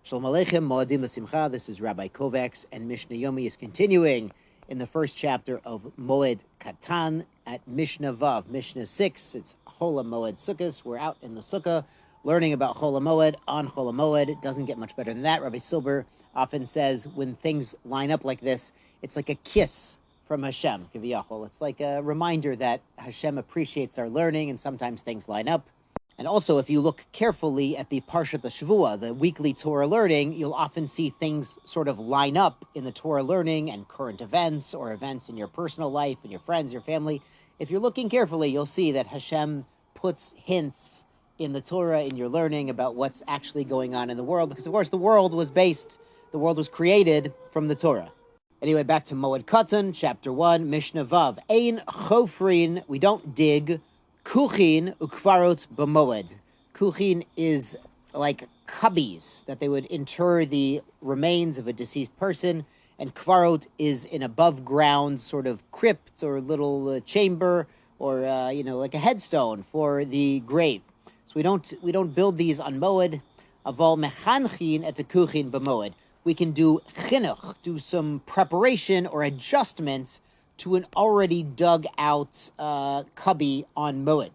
Shalom Aleichem, Moedim L'Simcha. This is Rabbi Kovacs, and Mishnah Yomi is continuing in the first chapter of Moed Katan at Mishnah Vav. Mishnah 6, it's haMoed Sukkos. We're out in the Sukkah learning about haMoed on haMoed. It doesn't get much better than that. Rabbi Silber often says when things line up like this, it's like a kiss from Hashem, Kiviyachol. It's like a reminder that Hashem appreciates our learning, and sometimes things line up. And also, if you look carefully at the Parshat Shavua, the weekly Torah learning, you'll often see things sort of line up in the Torah learning and current events or events in your personal life and your friends, your family. If you're looking carefully, you'll see that Hashem puts hints in the Torah, in your learning, about what's actually going on in the world. Because, of course, the world was created from the Torah. Anyway, back to Moed Katan, chapter 1, Mishnah Vav. Ein chofrin, we don't dig. Kuchin ukvarot b'moed. Kuchin is like cubbies that they would inter the remains of a deceased person, and kvarot is an above ground sort of crypt or little chamber or like a headstone for the grave. So we don't build these on Moed. Aval mechanchin et kuchin b'moed. We can do chinuch, do some preparation or adjustments to an already dug out cubby on Moed.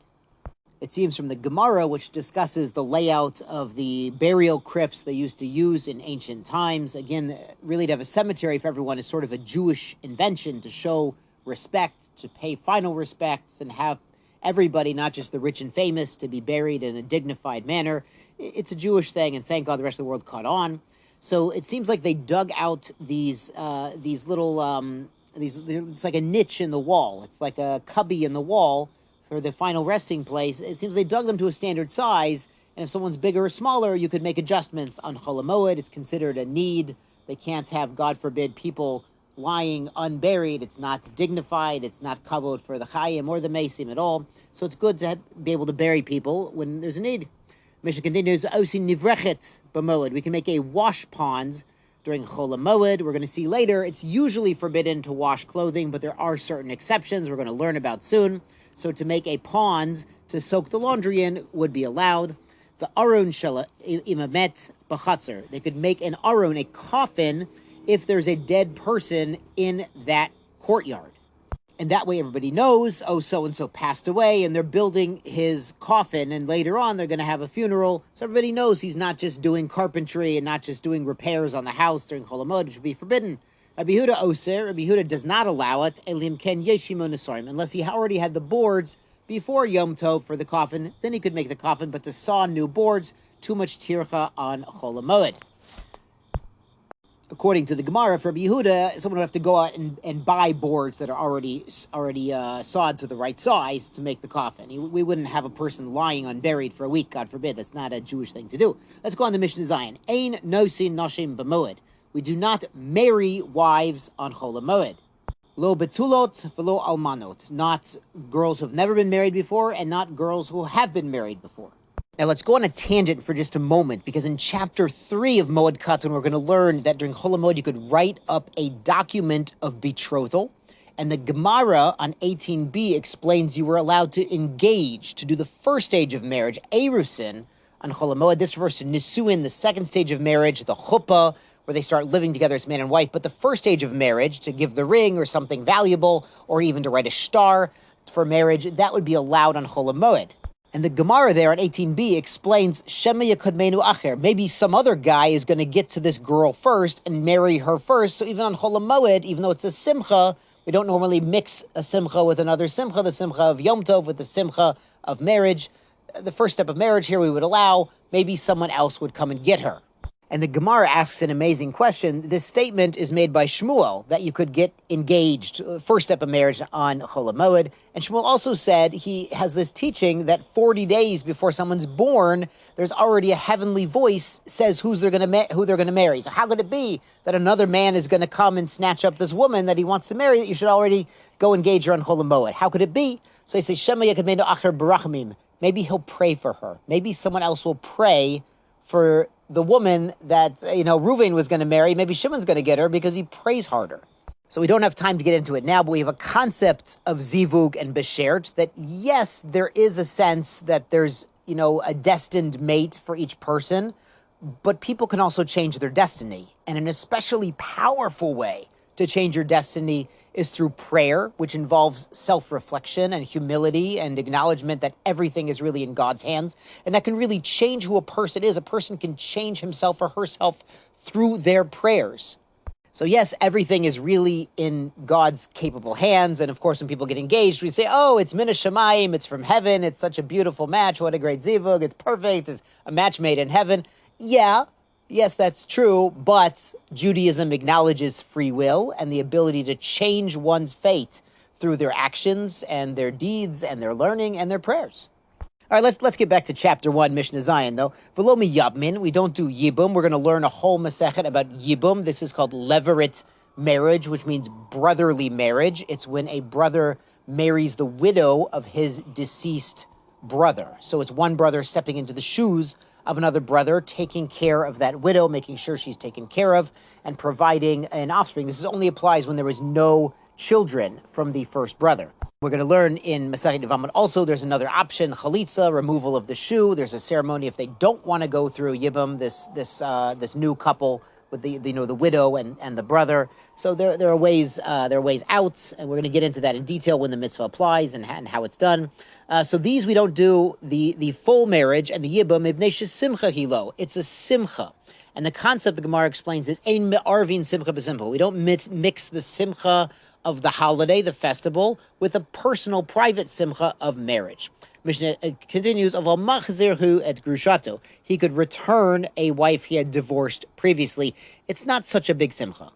It seems from the Gemara, which discusses the layout of the burial crypts they used to use in ancient times. Again, really to have a cemetery for everyone is sort of a Jewish invention to show respect, to pay final respects, and have everybody, not just the rich and famous, to be buried in a dignified manner. It's a Jewish thing, and thank God the rest of the world caught on. So it seems like they dug out these little... it's like a niche in the wall. It's like a cubby in the wall for the final resting place. It seems they dug them to a standard size, and if someone's bigger or smaller, you could make adjustments on haMoed. It's considered a need. They can't have, God forbid, people lying unburied. It's not dignified. It's not kavod for the chayim or the mesim at all. So it's good to be able to bury people when there's a need. Mishnah continues, Osi nivrechet b'moed. We can make a wash pond during haMoed. We're going to see later, it's usually forbidden to wash clothing, but there are certain exceptions we're going to learn about soon. So to make a pond to soak the laundry in would be allowed. The aron shela imamet b'chatzer. They could make an aron, a coffin, if there's a dead person in that courtyard. And that way everybody knows, oh, so-and-so passed away, and they're building his coffin, and later on they're going to have a funeral. So everybody knows he's not just doing carpentry and not just doing repairs on the house during haMoed. It should be forbidden. Rabbi Yehuda oser, Rabbi Yehuda does not allow it, elim ken yeshimo nesorim, unless he already had the boards before Yom Tov for the coffin. Then he could make the coffin, but to saw new boards, too much tircha on haMoed. According to the Gemara, for Rabbi Yehuda, someone would have to go out and buy boards that are already sawed to the right size to make the coffin. We wouldn't have a person lying unburied for a week, God forbid. That's not a Jewish thing to do. Let's go on to Mishnah Zion. Ein nosin noshim b'moed. We do not marry wives on haMoed. Lo betulot v'lo almanot. Not girls who have never been married before, and not girls who have been married before. Now let's go on a tangent for just a moment, because in chapter 3 of Moed Katan, we're going to learn that during haMoed you could write up a document of betrothal, and the Gemara on 18b explains you were allowed to engage, to do the first stage of marriage, erusin, on haMoed. This refers to nisuin, the second stage of marriage, the chuppah, where they start living together as man and wife. But the first stage of marriage, to give the ring or something valuable, or even to write a shtar for marriage, that would be allowed on haMoed. And the Gemara there at 18b explains, Shema yakadmenu acher. Maybe some other guy is going to get to this girl first and marry her first. So even on haMoed, even though it's a simcha, we don't normally mix a simcha with another simcha, the simcha of Yom Tov with the simcha of marriage. The first step of marriage here we would allow. Maybe someone else would come and get her. And the Gemara asks an amazing question. This statement is made by Shmuel, that you could get engaged, first step of marriage on haMoed. And Shmuel also said he has this teaching that 40 days before someone's born, there's already a heavenly voice says who they're going to marry. So how could it be that another man is going to come and snatch up this woman that he wants to marry, that you should already go engage her on haMoed? How could it be? So they say, Shema yakadmenu acher barachmim. Maybe he'll pray for her. Maybe someone else will pray for the woman that, Reuven was going to marry. Maybe Shimon's going to get her because he prays harder. So we don't have time to get into it now, but we have a concept of zivug and beshert that, yes, there is a sense that there's, a destined mate for each person, But people can also change their destiny. And an especially powerful way to change your destiny is through prayer, which involves self-reflection and humility and acknowledgement that everything is really in God's hands. And that can really change who a person is. A person can change himself or herself through their prayers. So yes, everything is really in God's capable hands. And of course, when people get engaged, we say, oh, it's Min Hashamayim, it's from heaven, it's such a beautiful match, what a great zivug, it's perfect, it's a match made in heaven. Yeah, yes, that's true, but Judaism acknowledges free will and the ability to change one's fate through their actions and their deeds and their learning and their prayers. All right, let's get back to chapter 1, Mishnah Zion, though. V'lo miyabmin, we don't do yibum. We're going to learn a whole masechet about yibum. This is called levirate marriage, which means brotherly marriage. It's when a brother marries the widow of his deceased brother. So it's one brother stepping into the shoes of another brother, taking care of that widow, making sure she's taken care of, and providing an offspring. This only applies when there is no children from the first brother. We're going to learn in Masechet Yevamot also there's another option, chalitza, removal of the shoe. There's a ceremony if they don't want to go through yibum, this new couple with the widow and the brother. So there are ways out, and we're going to get into that in detail when the mitzvah applies and how it's done. So these we don't do the full marriage and the yibum ibnei simcha hilo. It's a simcha. And the concept the Gemara explains is ein me'arvin simcha b'simcha. We don't mix the simcha of the holiday, the festival, with a personal, private simcha of marriage. Mishnah continues, Aval machzirhu et grushato. He could return a wife he had divorced previously. It's not such a big simcha.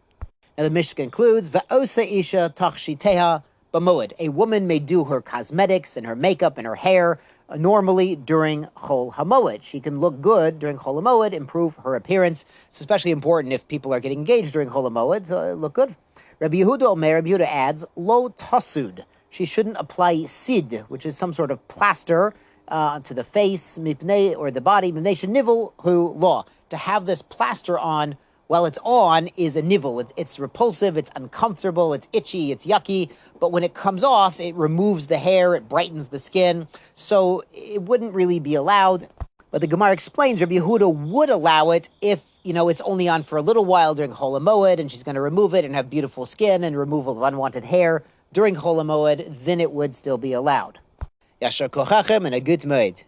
Now the Mishnah concludes, Va'osa isha tachshiteha b'moed. A woman may do her cosmetics and her makeup and her hair normally during Chol haMoed. She can look good during Chol haMoed, improve her appearance. It's especially important if people are getting engaged during Chol haMoed, so look good. Rabbi Yehuda adds, lo tasud. She shouldn't apply sid, which is some sort of plaster to the face, mipnei, or the body, mipnei shenivel hu law. To have this plaster on while it's on is a nivel. It's repulsive, it's uncomfortable, it's itchy, it's yucky, but when it comes off, it removes the hair, it brightens the skin, so it wouldn't really be allowed. But the Gemara explains Rabbi Yehuda would allow it if, it's only on for a little while during Chol haMoed and she's going to remove it and have beautiful skin and removal of unwanted hair during Chol haMoed, then it would still be allowed. Yashar kochachem and a good moed.